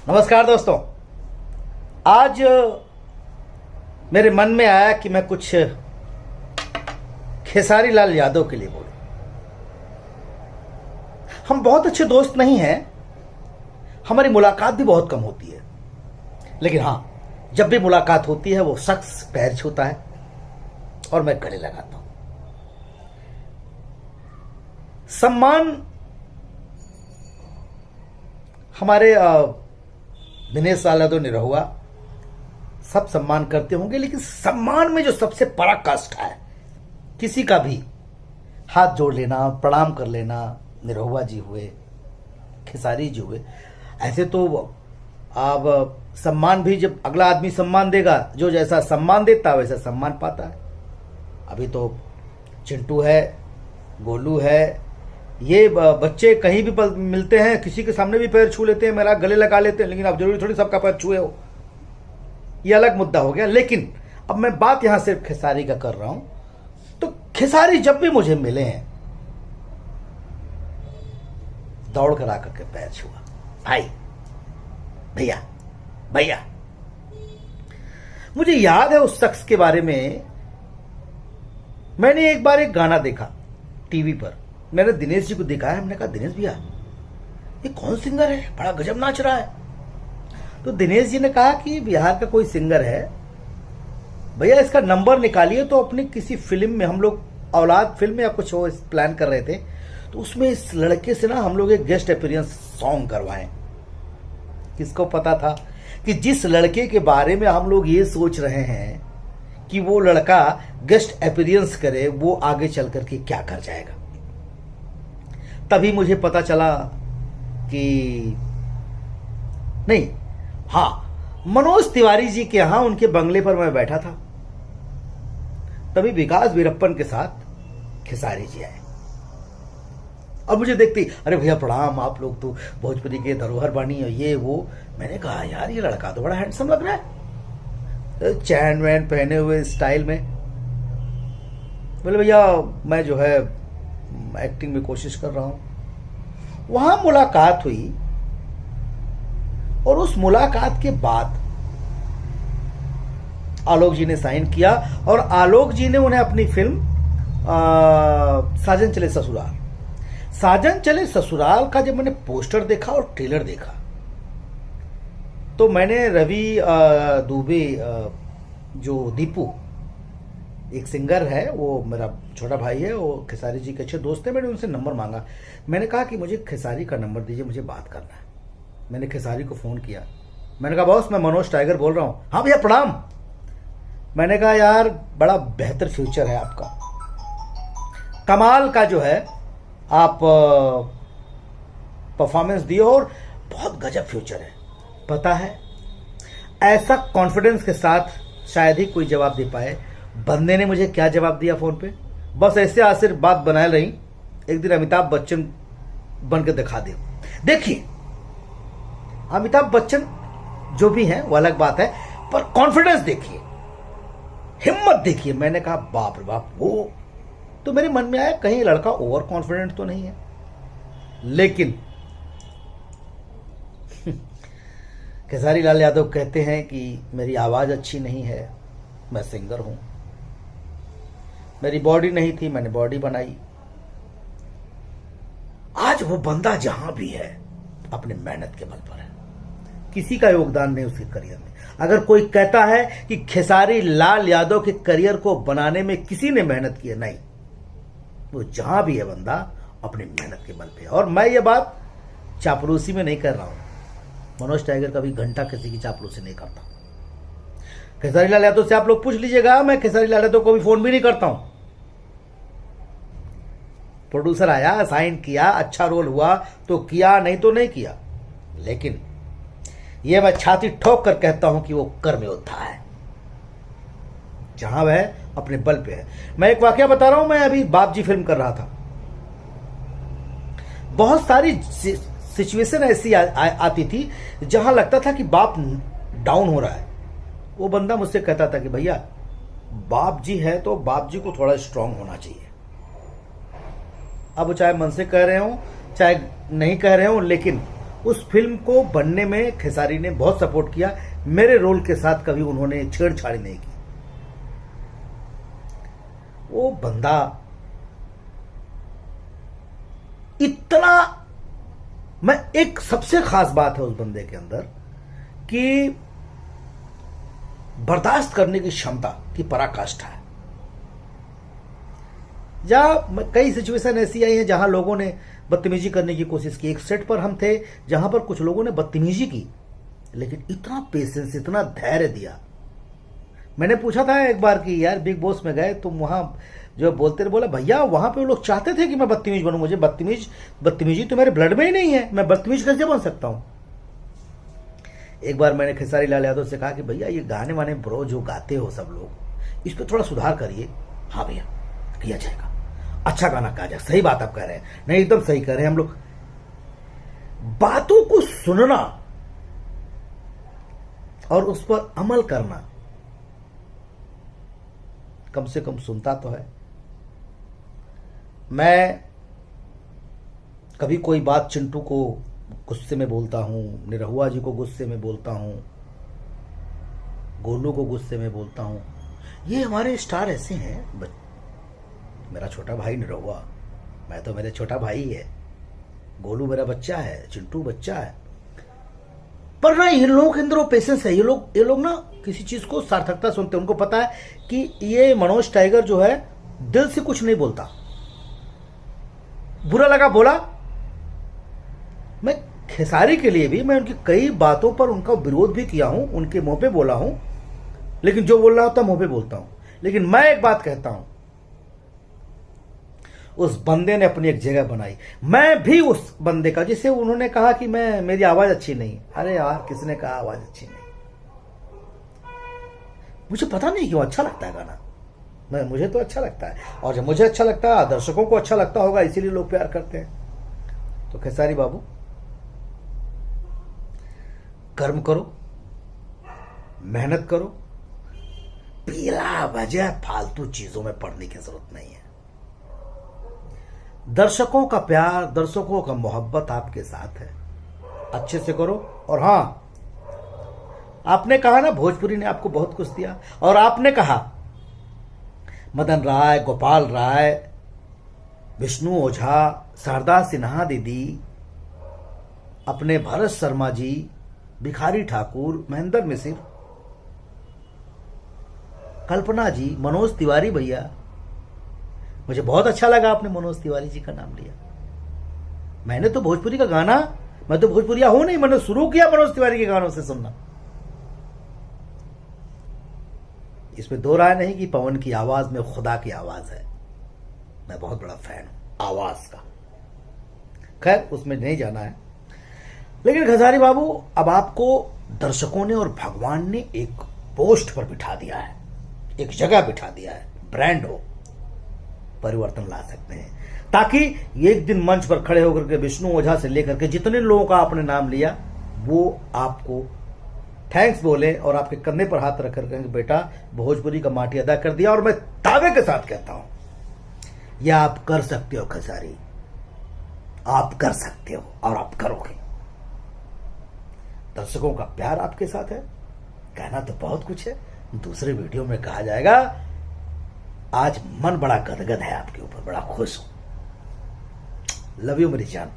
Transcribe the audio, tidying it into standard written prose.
नमस्कार दोस्तों। आज मेरे मन में आया कि मैं कुछ खेसारी लाल यादव के लिए बोलूं। हम बहुत अच्छे दोस्त नहीं हैं, हमारी मुलाकात भी बहुत कम होती है, लेकिन हाँ, जब भी मुलाकात होती है वो शख्स पैर छूता है और मैं गले लगाता हूं। सम्मान हमारे दिनेश यादव निरहुआ सब सम्मान करते होंगे, लेकिन सम्मान में जो सबसे पराकाष्ठा है, किसी का भी हाथ जोड़ लेना, प्रणाम कर लेना, निरहुआ जी हुए, खेसारी जी हुए, ऐसे तो अब सम्मान भी जब अगला आदमी सम्मान देगा, जो जैसा सम्मान देता है वैसा सम्मान पाता है। अभी तो चिंटू है, गोलू है, ये बच्चे कहीं भी मिलते हैं, किसी के सामने भी पैर छू लेते हैं, मेरा गले लगा लेते हैं, लेकिन अब जरूरी थोड़ी सबका पैर छुए हो, ये अलग मुद्दा हो गया। लेकिन अब मैं बात यहां सिर्फ खेसारी का कर रहा हूं, तो खेसारी जब भी मुझे मिले हैं दौड़ कर आकर के पैर छुआ, भाई, भैया भैया। मुझे याद है उस शख्स के बारे में, मैंने एक बार एक गाना देखा टीवी पर, मैंने दिनेश जी को दिखाया, हमने कहा दिनेश भैया ये कौन सिंगर है, बड़ा गजब नाच रहा है। तो दिनेश जी ने कहा कि बिहार का कोई सिंगर है भैया, इसका नंबर निकालिए। तो अपनी किसी फिल्म में, हम लोग औलाद फिल्म या कुछ हो प्लान कर रहे थे, तो उसमें इस लड़के से ना हम लोग एक गेस्ट अपीयरेंस सॉन्ग करवाएं। किसको पता था कि जिस लड़के के बारे में हम लोग ये सोच रहे हैं कि वो लड़का गेस्ट अपीयरेंस करे, वो आगे चल करके क्या कर जाएगा। तभी मुझे पता चला कि नहीं, हाँ, मनोज तिवारी जी के यहां उनके बंगले पर मैं बैठा था, तभी विकास वीरप्पन के साथ खेसारी जी आए और मुझे देखते, अरे भैया प्रणाम, आप लोग तो भोजपुरी के धरोहर बानी, ये वो। मैंने कहा यार ये लड़का तो बड़ा हैंडसम लग रहा है, चैन वैन पहने हुए स्टाइल में। बोले भैया मैं जो है एक्टिंग में कोशिश कर रहा हूं। वहां मुलाकात हुई और उस मुलाकात के बाद आलोक जी ने साइन किया और आलोक जी ने उन्हें अपनी फिल्म साजन चले ससुराल, साजन चले ससुराल का जब मैंने पोस्टर देखा और ट्रेलर देखा, तो मैंने रवि दुबे, जो दीपू एक सिंगर है, वो मेरा छोटा भाई है, वो खेसारी जी के अच्छे दोस्त है, मैंने उनसे नंबर मांगा। मैंने कहा कि मुझे खेसारी का नंबर दीजिए, मुझे बात करना है। मैंने खेसारी को फोन किया, मैंने कहा बॉस मैं मनोज टाइगर बोल रहा हूं। हाँ भैया प्रणाम। मैंने कहा यार बड़ा बेहतर फ्यूचर है आपका, कमाल का जो है आप परफॉर्मेंस दिए और बहुत गजब फ्यूचर है। पता है ऐसा कॉन्फिडेंस के साथ शायद ही कोई जवाब दे पाए। बंदे ने मुझे क्या जवाब दिया फोन पे, बस ऐसे आसिर बात बनाए रही, एक दिन अमिताभ बच्चन बन के दिखा दे। देखिए अमिताभ बच्चन जो भी हैं वो अलग बात है, पर कॉन्फिडेंस देखिए, हिम्मत देखिए। मैंने कहा बाप रे बाप, वो तो मेरे मन में आया कहीं लड़का ओवर कॉन्फिडेंट तो नहीं है। लेकिन खेसारी लाल यादव कहते हैं कि मेरी आवाज अच्छी नहीं है, मैं सिंगर हूं, मेरी बॉडी नहीं थी, मैंने बॉडी बनाई। आज वो बंदा जहां भी है अपने मेहनत के बल पर है, किसी का योगदान नहीं उसके करियर में। अगर कोई कहता है कि खेसारी लाल यादव के करियर को बनाने में किसी ने मेहनत की है, नहीं, वो जहां भी है बंदा अपनी मेहनत के बल पे। और मैं ये बात चापलूसी में नहीं कर रहा हूं, मनोज टाइगर कभी घंटा किसी की चापलूसी नहीं करता। खेसारी लाल यादव से आप लोग पूछ लीजिएगा, मैं खेसारी लाल यादव को भी फोन भी नहीं करता हूं। प्रोड्यूसर आया, साइन किया, अच्छा रोल हुआ तो किया, नहीं तो नहीं किया। लेकिन यह मैं छाती ठोक कर कहता हूं कि वो कर्म योद्धा है, जहां वह अपने बल पे है। मैं एक वाकया बता रहा हूं, मैं अभी बाप जी फिल्म कर रहा था, बहुत सारी सिचुएशन ऐसी आती थी जहां लगता था कि बाप डाउन हो रहा है। वो बंदा मुझसे कहता था कि भैया बाप जी है तो बाप जी को थोड़ा स्ट्रांग होना चाहिए। अब वो चाहे मन से कह रहे हो चाहे नहीं कह रहे हो, लेकिन उस फिल्म को बनने में खेसारी ने बहुत सपोर्ट किया। मेरे रोल के साथ कभी उन्होंने छेड़छाड़ नहीं की। वो बंदा इतना, मैं एक सबसे खास बात है उस बंदे के अंदर कि बर्दाश्त करने की क्षमता की पराकाष्ठा है। जहां कई सिचुएशन ऐसी आई हैं जहां लोगों ने बदतमीजी करने की कोशिश की। एक सेट पर हम थे जहां पर कुछ लोगों ने बदतमीजी की, लेकिन इतना पेशेंस, इतना धैर्य दिया। मैंने पूछा था एक बार कि यार बिग बॉस में गए तुम, वहां जो बोलते रहे, बोला भैया वहां पे लोग चाहते थे कि मैं बदतमीज बनूं, मुझे बदतमीजी तो मेरे ब्लड में ही नहीं है, मैं बदतमीज कैसे बन सकता हूं। एक बार मैंने खेसारी लाल यादव से कहा कि भैया ये गाने वाने ब्रो जो गाते हो सब लोग, इस पर थोड़ा सुधार करिए। हाँ भैया किया जाएगा, अच्छा गाना कहा जाए। सही बात आप कह रहे हैं, नहीं एकदम सही कह रहे हैं। हम लोग बातों को सुनना और उस पर अमल करना, कम से कम सुनता तो है। मैं कभी कोई बात चिंटू को गुस्से में बोलता हूं, निरहुआ जी को गुस्से में बोलता हूं, गोलू को गुस्से में बोलता हूं। ये हमारे स्टार ऐसे हैं। मेरा छोटा भाई निरहुआ, मैं तो मेरे छोटा भाई है, गोलू मेरा बच्चा है, चिंटू बच्चा है। पर ना इन लोगों के अंदर वो पेशेंस है। ये लोग ना किसी चीज को सार्थकता सुनते हैं। उनको पता है कि ये मनोज टाइगर जो है दिल से कुछ नहीं बोलता। बुरा लगा बोला। मैं खेसारी के लिए भी मैं उनकी कई बातों पर उनका विरोध भी किया हूं, उनके मुंह पे बोला हूं, लेकिन जो बोल रहा होता मुंह पे बोलता हूं। लेकिन मैं एक बात कहता हूं, उस बंदे ने अपनी एक जगह बनाई। मैं भी उस बंदे का, जिसे उन्होंने कहा कि मेरी आवाज अच्छी नहीं। अरे यार किसने कहा आवाज अच्छी नहीं? मुझे पता नहीं क्यों अच्छा लगता है गाना। मुझे तो अच्छा लगता है, और जब मुझे अच्छा लगता है दर्शकों को अच्छा लगता होगा, इसीलिए लोग प्यार करते हैं। तो खेसारी बाबू कर्म करो, मेहनत करो, बिला वजह फालतू चीजों में पड़ने की जरूरत नहीं है। दर्शकों का प्यार, दर्शकों का मोहब्बत आपके साथ है, अच्छे से करो। और हां, आपने कहा ना भोजपुरी ने आपको बहुत कुछ दिया, और आपने कहा मदन राय, गोपाल राय, विष्णु ओझा, शारदा सिन्हा दीदी, अपने भरत शर्मा जी, भिखारी ठाकुर, महेंद्र मिसिर, कल्पना जी, मनोज तिवारी भैया। मुझे बहुत अच्छा लगा आपने मनोज तिवारी जी का नाम लिया। मैंने तो भोजपुरी का गाना, मैं तो भोजपुरिया हूं नहीं, मैंने शुरू किया मनोज तिवारी के गानों से सुनना। इसमें दो राय नहीं कि पवन की आवाज में खुदा की आवाज है। मैं बहुत बड़ा फैन हूं आवाज का। खैर उसमें नहीं जाना है। लेकिन खेसारी बाबू, अब आपको दर्शकों ने और भगवान ने एक पोस्ट पर बिठा दिया है, एक जगह बिठा दिया है। ब्रांड हो, परिवर्तन ला सकते हैं, ताकि एक दिन मंच पर खड़े होकर के विष्णु ओझा से लेकर के जितने लोगों का आपने नाम लिया, वो आपको थैंक्स बोले और आपके कंधे पर हाथ रख कर बेटा भोजपुरी का माटी अदा कर दिया। और मैं दावे के साथ कहता हूं, यह आप कर सकते हो खेसारी, आप कर सकते हो और आप करोगे। दर्शकों का प्यार आपके साथ है। कहना तो बहुत कुछ है, दूसरे वीडियो में कहा जाएगा। आज मन बड़ा गदगद है आपके ऊपर, बड़ा खुश हूं। लव यू मेरी जान।